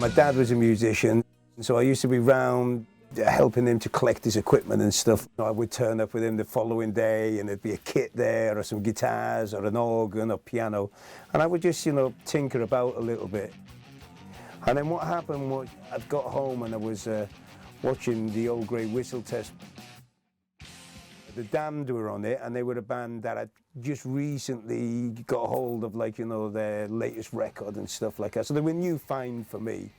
My dad was a musician, so I used to be round helping him to collect his equipment and stuff. I would turn up with him the following day and there'd be a kit there or some guitars or an organ or piano. And I would just, tinker about a little bit. And then what happened was I got home and I was watching the Old Grey Whistle Test. The Damned were on it, and they were a band that I'd just recently got hold of, their latest record and stuff like that. So they were a new find for me.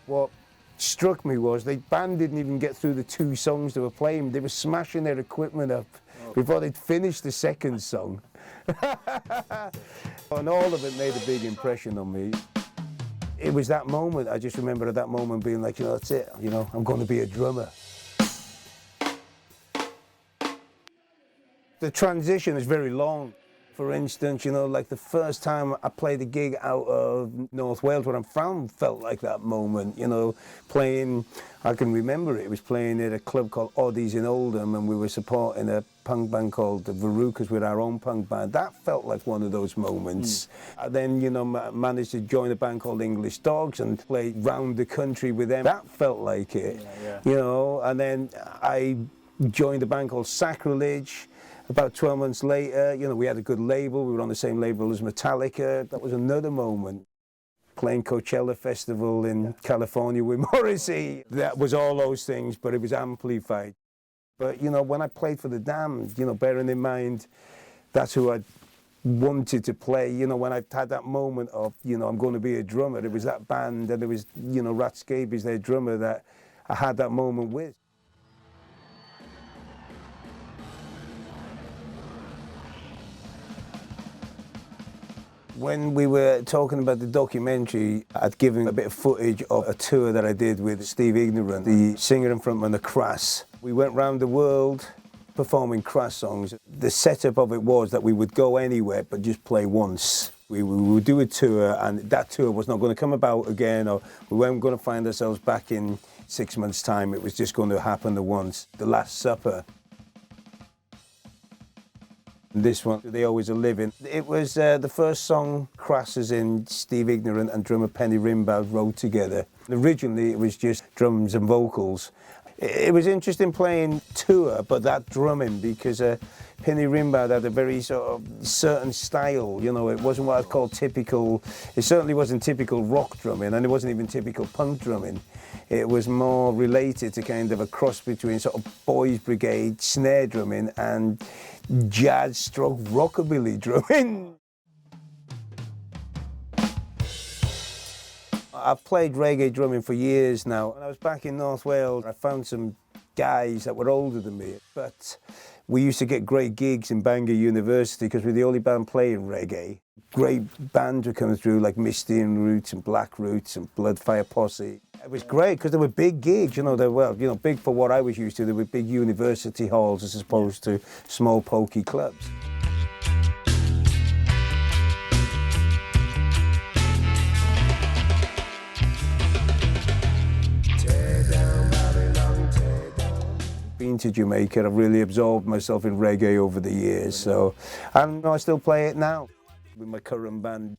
What struck me was the band didn't even get through the 2 songs they were playing. They were smashing their equipment up before they'd finished the second song. And all of it made a big impression on me. It was that moment, I just remember at that moment being like, that's it, I'm going to be a drummer. The transition is very long. For instance, like the first time I played a gig out of North Wales, where I'm from, felt like that moment, playing, I can remember it was playing at a club called Oddies in Oldham, and we were supporting a punk band called the Verucas with our own punk band. That felt like one of those moments. I then, managed to join a band called English Dogs and play round the country with them. That felt like it, and then I joined a band called Sacrilege. About 12 months later, we had a good label. We were on the same label as Metallica. That was another moment. Playing Coachella Festival in California with Morrissey. That was all those things, but it was amplified. But, when I played for the Damned, bearing in mind that's who I wanted to play, when I had that moment of, I'm going to be a drummer, it was that band, and it was, Rat Scabies, their drummer, that I had that moment with. When we were talking about the documentary, I'd given a bit of footage of a tour that I did with Steve Ignorant, the singer and frontman of Crass. We went round the world performing Crass songs. The setup of it was that we would go anywhere but just play once. We would do a tour, and that tour was not going to come about again, or we weren't going to find ourselves back in 6 months' time. It was just going to happen the once. The Last Supper. This one, They Always Are Living. It was the first song Crass, as in Steve Ignorant and drummer Penny Rimbaud, wrote together. Originally it was just drums and vocals. It was interesting playing tour, but that drumming, because Penny Rimbaud had a very sort of certain style, it wasn't what I'd call typical, it certainly wasn't typical rock drumming, and it wasn't even typical punk drumming. It was more related to kind of a cross between sort of Boys Brigade snare drumming and jazz stroke rockabilly drumming. I've played reggae drumming for years now. When I was back in North Wales, I found some guys that were older than me, but we used to get great gigs in Bangor University because we're the only band playing reggae. Great bands were coming through like Misty and Roots and Black Roots and Bloodfire Posse. It was great because they were big gigs, they were, big for what I was used to. They were big university halls as opposed to small pokey clubs. Been to Jamaica, I've really absorbed myself in reggae over the years, and I still play it now with my current band.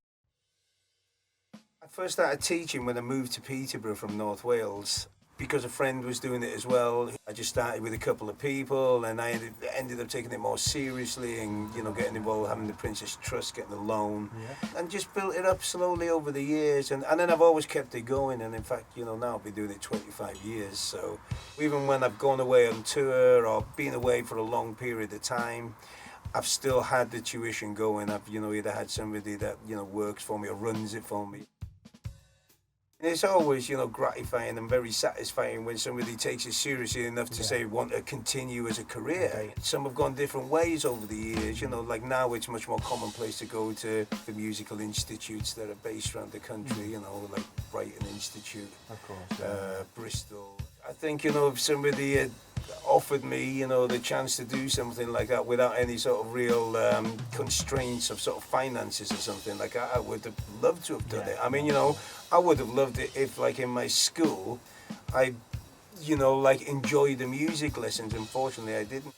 I first started teaching when I moved to Peterborough from North Wales because a friend was doing it as well. I just started with a couple of people, and I ended up taking it more seriously and getting involved, having the Princess Trust, getting a loan, and just built it up slowly over the years, and then I've always kept it going, and in fact now I've been doing it 25 years, so even when I've gone away on tour or been away for a long period of time, I've still had the tuition going. I've either had somebody that works for me or runs it for me. It's always, gratifying and very satisfying when somebody takes it seriously enough to say want to continue as a career. Okay. Some have gone different ways over the years, like now it's much more commonplace to go to the musical institutes that are based around the country, like Brighton Institute, of course, Bristol. I think, if somebody had offered me, the chance to do something like that without any sort of real constraints of sort of finances or something like that, I would have loved to have done it. I mean, I would have loved it if, like in my school, I, enjoyed the music lessons. Unfortunately, I didn't.